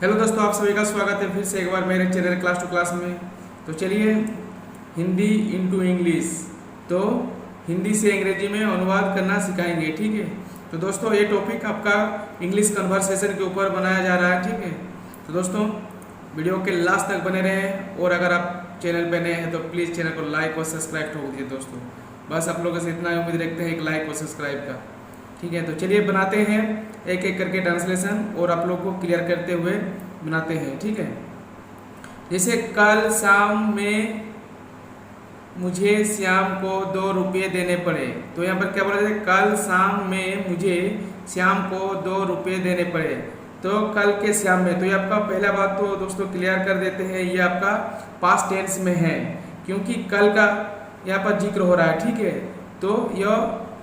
Hello दोस्तों, आप सभी का स्वागत है फिर से एक बार मेरे चैनल क्लास टू क्लास में। तो चलिए हिंदी इनटू इंग्लिश, तो हिंदी से अंग्रेजी में अनुवाद करना सिखाएंगे। ठीक है, तो दोस्तों ये टॉपिक आपका इंग्लिश कन्वर्सेशन के ऊपर बनाया जा रहा है। ठीक है, तो दोस्तों वीडियो के लास्ट तक बने रहें, और अगर आप चैनल पे नए हैं तो प्लीज़ चैनल को लाइक और सब्सक्राइब ठोक दीजिए। दोस्तों बस आप लोगों से इतना ही उम्मीद रखते हैं, एक लाइक और सब्सक्राइब का। ठीक है, तो चलिए बनाते हैं एक एक करके ट्रांसलेशन, और आप लोग को क्लियर करते हुए बनाते हैं। ठीक है, जैसे कल शाम में मुझे श्याम को 2 रुपये देने पड़े। तो यहाँ पर क्या बोला जाए, कल शाम में मुझे श्याम को 2 रुपये देने पड़े। तो कल के शाम में, तो ये आपका पहला बात तो दोस्तों क्लियर कर देते हैं, ये आपका पास्ट टेंस में है, क्योंकि कल का यहाँ पर जिक्र हो रहा है। ठीक है, तो यह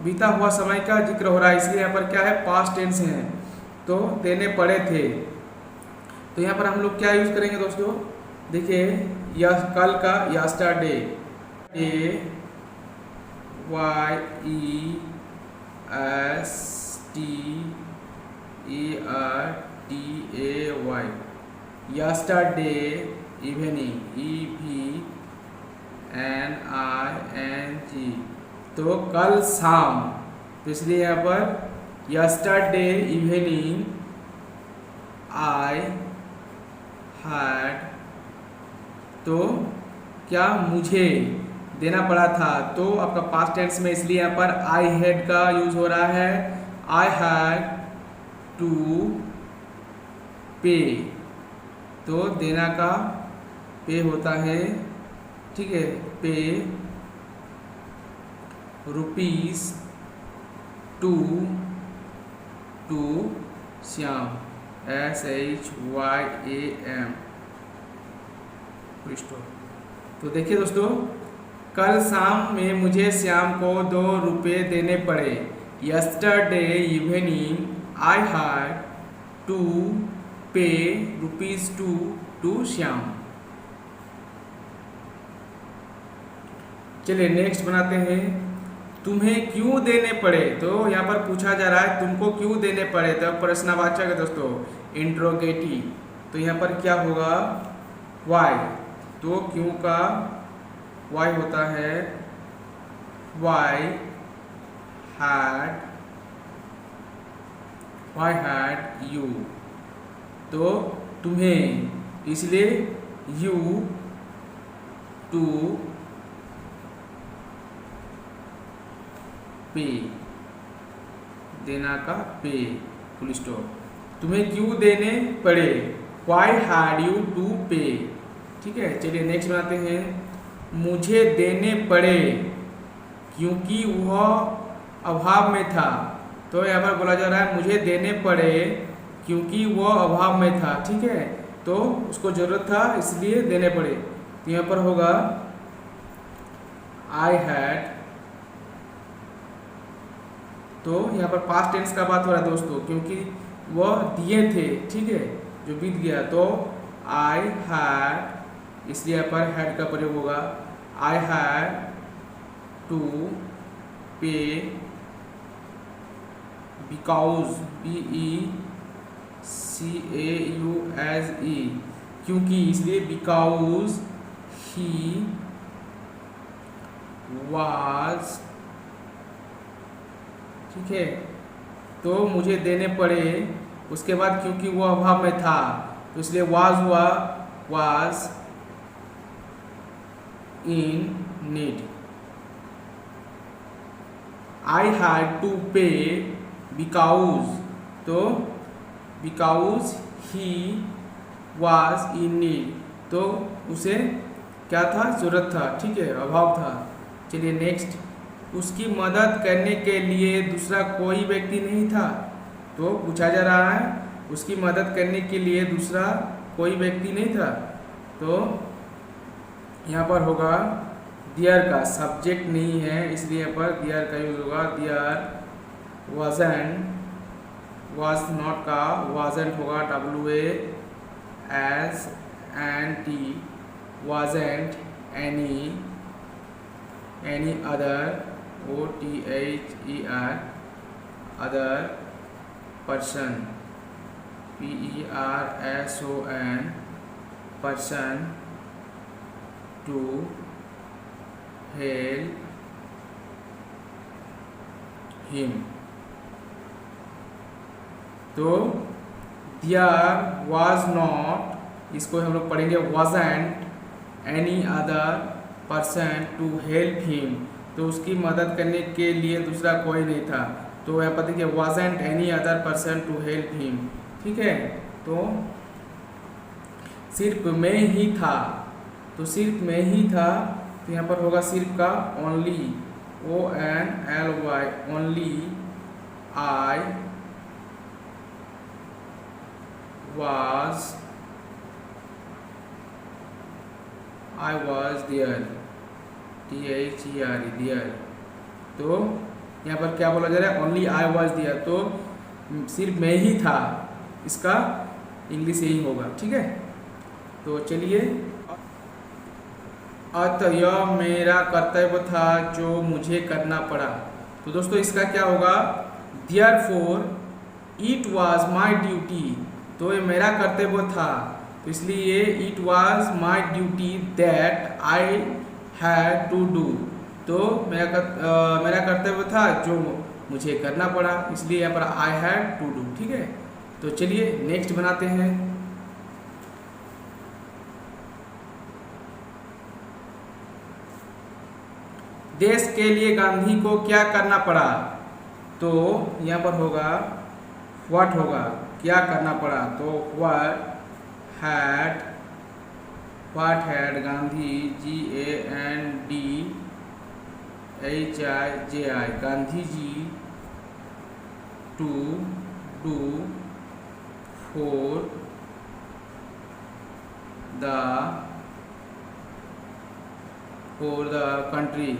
बीता हुआ समय का जिक्र हो रहा है, इसलिए यहाँ पर क्या है, पास्ट टेंस है। तो देने पड़े थे, तो यहाँ पर हम लोग क्या यूज करेंगे दोस्तों, देखिए यह कल का yesterday, YESTERDAY, yesterday, evening, EVNING, तो कल शाम, तो इसलिए यहाँ पर यस्टरडे इवनिंग आई हैड, तो क्या मुझे देना पड़ा था, तो आपका पास्ट टेंस में, इसलिए यहाँ पर आई हैड का यूज हो रहा है। आई हैड टू पे, तो देना का पे होता है। ठीक है, पे रुपीस टू श्याम, SHYAM। तो देखिए दोस्तों, कल शाम में मुझे श्याम को 2 रुपये देने पड़े। Yesterday evening I had to pay ₹2 to Shyam. चलिए नेक्स्ट बनाते हैं, तुम्हें क्यों देने पड़े। तो यहाँ पर पूछा जा रहा है तुमको क्यों देने पड़े, तो प्रश्नवाचक है दोस्तों, इंट्रोगेटिव। तो यहाँ पर क्या होगा, वाई, तो क्यों का वाई होता है, वाई हैड यू, तो तुम्हें, इसलिए यू टू पे, देना का पे, फुल स्टॉप, तुम्हें क्यों देने पड़े, वाई हैड यू टू पे। ठीक है, चलिए नेक्स्ट बनाते हैं, मुझे देने पड़े क्योंकि वह अभाव में था। तो यहाँ पर बोला जा रहा है मुझे देने पड़े क्योंकि वह अभाव में था। ठीक है, तो उसको जरूरत था इसलिए देने पड़े। तो यहाँ पर होगा आई हैड, तो यहाँ पर पास्ट टेंस का बात हो रहा है दोस्तों, क्योंकि वह दिए थे। ठीक है, जो बीत गया, तो आई हैड, इसलिए यहाँ पर हैड का प्रयोग होगा। आई had to pay because, BECAUSE, क्योंकि, इसलिए बिकॉज ही वाज। ठीक है, तो मुझे देने पड़े, उसके बाद क्योंकि वो अभाव में था, तो इसलिए वाज हुआ, was in need. I had to pay because, तो because he was in need, तो उसे क्या था, जरूरत था। ठीक है, अभाव था। चलिए नेक्स्ट, उसकी मदद करने के लिए दूसरा कोई व्यक्ति नहीं था। तो पूछा जा रहा है उसकी मदद करने के लिए दूसरा कोई व्यक्ति नहीं था, तो यहाँ पर होगा देयर का, सब्जेक्ट नहीं है इसलिए यहाँ पर देयर का यूज होगा। देयर वाजंट, वाज नॉट का वाजंट होगा, WASNT, wasn't any other, OTHER, other person. person, person to help him। तो there was not, इसको हम लोग पढ़ेंगे wasn't any other person to help him। तो उसकी मदद करने के लिए दूसरा कोई नहीं था। तो यहाँ पर देखिए wasn't any other person to help him, ठीक है। तो सिर्फ मैं ही था, तो सिर्फ मैं ही था, तो यहाँ पर होगा सिर्फ का only, ONLY, only I was there, THERE, there। तो यहाँ पर क्या बोला जा रहा है, ओनली आई वॉज दियर, तो सिर्फ मैं ही था, इसका इंग्लिश यही होगा, ठीक है। तो चलिए, अतः यह मेरा कर्तव्य था जो मुझे करना पड़ा। तो दोस्तों इसका क्या होगा, therefore it was my duty, तो ये मेरा कर्तव्य था, तो इसलिए it was my duty that I had to do, तो मेरा कर्तव्य था जो मुझे करना पड़ा, इसलिए यहाँ पर आई हैड टू डू, ठीक है। तो चलिए नेक्स्ट बनाते हैं। देश के लिए गांधी को क्या करना पड़ा, तो यहाँ पर होगा व्हाट होगा, क्या करना पड़ा, तो what had Gandhi, GANDHIJI, Gandhi ji to do for the country,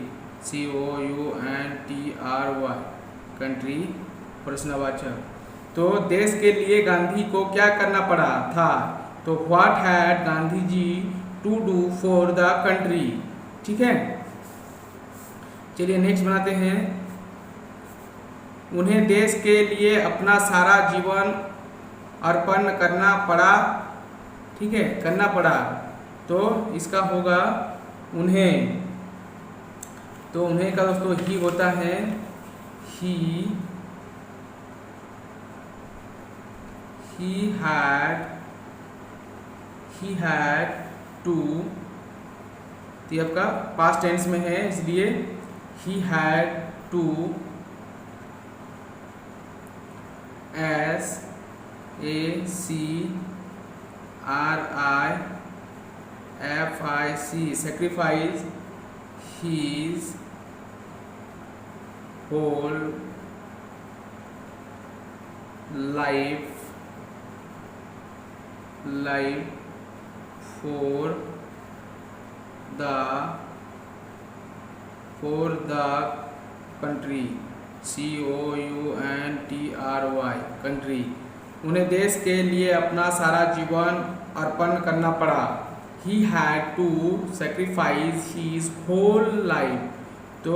COUNTRY, country, प्रश्नवाचक। तो देश के लिए गांधी को क्या करना पड़ा था, तो what had Gandhi ji to do for the country, ठीक है। चलिए नेक्स्ट बनाते हैं। उन्हें देश के लिए अपना सारा जीवन अर्पण करना पड़ा, ठीक है, करना पड़ा, तो इसका होगा उन्हें, तो उन्हें का दोस्तों ही होता है, he had to, तो ये आपका पास्ट टेंस में है, इसलिए he had to sacrifice his whole life for the country, COUNTRY, country. उन्हें देश के लिए अपना सारा जीवन अर्पण करना पड़ा, he had to sacrifice his whole life, तो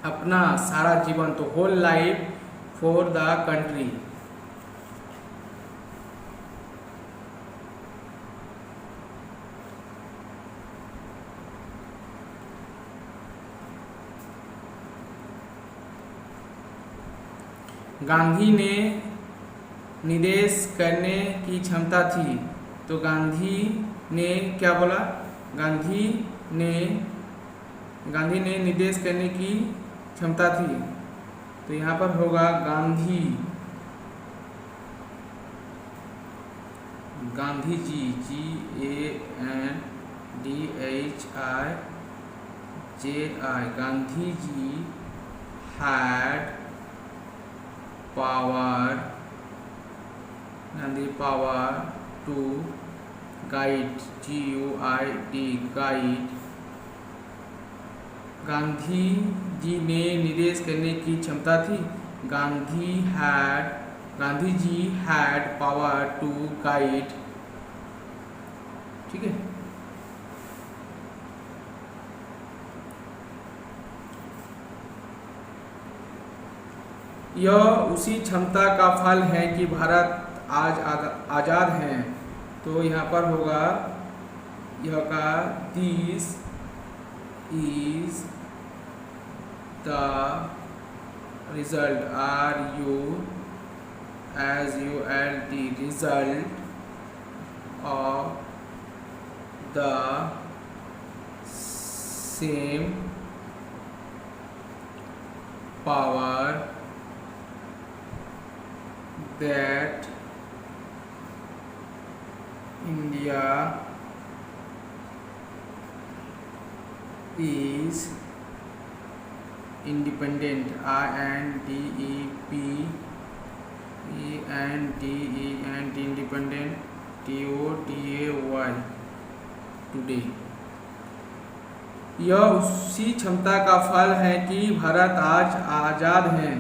अपना सारा जीवन, तो whole life for the country। Gandhi ने निर्देश करने की क्षमता थी, तो गांधी ने क्या बोला, गांधी ने निर्देश करने की क्षमता थी, तो यहाँ पर होगा Gandhi ji, GANDHIJI, Gandhi ji had power to guide, GUID, guide। Gandhi ji ने निर्देश करने की क्षमता थी, Gandhi ji had power to guide, ठीक है। यह उसी क्षमता का फल है कि भारत आज आज़ाद हैं, तो यहाँ पर होगा यह का this is the result RUSULT result of the same power that India is independent independent TOTAY today। यह उसी क्षमता का फल है कि भारत आज आज़ाद है।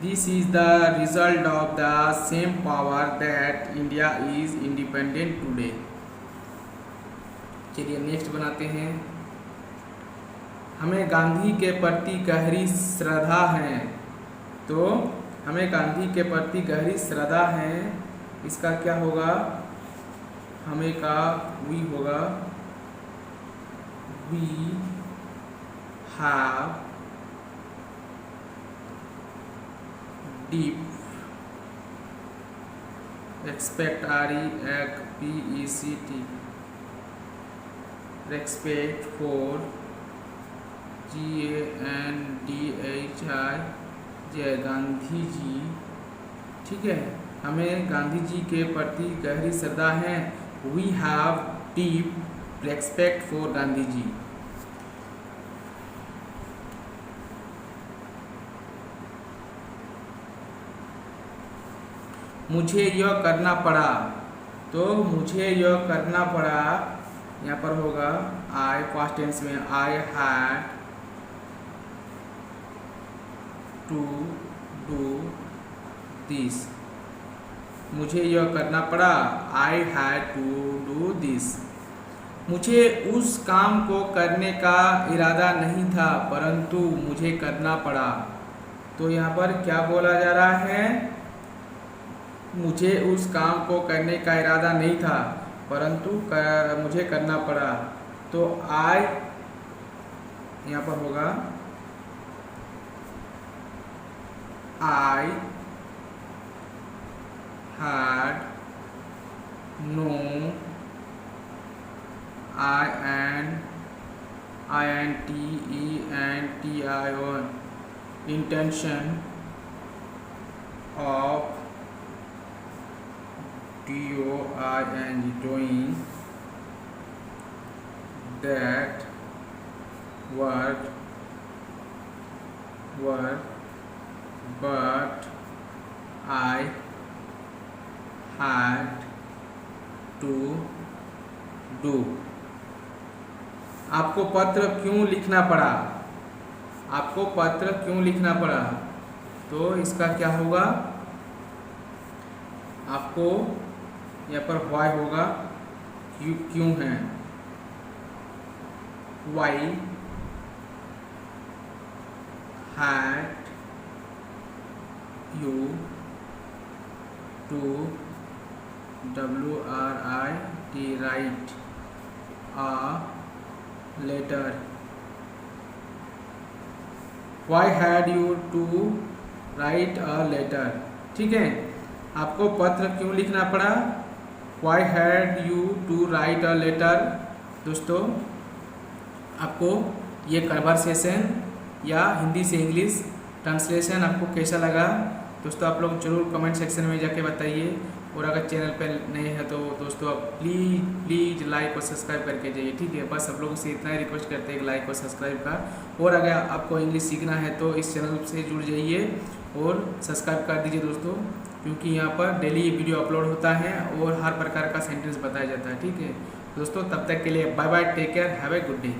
This is the result of the same power that India is independent today. चलिए नेक्स्ट बनाते हैं। हमें गांधी के प्रति गहरी श्रद्धा है, तो हमें गांधी के प्रति गहरी श्रद्धा है, इसका क्या होगा? हमें का वी होगा we have deep respect RESPECT respect for GANDHI Gandhi ji. ठीक है, हमें गांधी जी के प्रति गहरी श्रद्धा है। We have deep respect for Gandhi ji. मुझे यह करना पड़ा, तो मुझे यह करना पड़ा यहाँ पर होगा आई पास्ट टेंस में I had to do this. मुझे यह करना पड़ा I had to do this. मुझे उस काम को करने का इरादा नहीं था परंतु मुझे करना पड़ा। तो यहाँ पर क्या बोला जा रहा है? मुझे उस काम को करने का इरादा नहीं था परंतु मुझे करना पड़ा। तो आई यहाँ पर होगा आई had no intention of doing that work but I had to do। आपको पत्र क्यों लिखना पड़ा? आपको पत्र क्यों लिखना पड़ा? तो इसका क्या होगा? आपको यहाँ पर व्हाई होगा, क्यों है, why had you to WRIT write a letter। Why had you to write a letter? ठीक है, आपको पत्र क्यों लिखना पड़ा? Why had you to write a letter? दोस्तों, आपको ये कन्वर्सेशन या हिंदी से इंग्लिश ट्रांसलेशन आपको कैसा लगा? दोस्तों आप लोग जरूर कमेंट सेक्शन में जाके बताइए। और अगर चैनल पर नए हैं तो दोस्तों आप प्लीज़ लाइक और सब्सक्राइब करके जाइए। ठीक है, बस आप लोगों से इतना ही रिक्वेस्ट करते हैं, लाइक और सब्सक्राइब का। और अगर आपको इंग्लिश सीखना है तो इस चैनल से जुड़ जाइए और सब्सक्राइब कर दीजिए दोस्तों, क्योंकि यहाँ पर डेली वीडियो अपलोड होता है और हर प्रकार का सेंटेंस बताया जाता है। ठीक है दोस्तों, तब तक के लिए bye bye, take care, have a good day.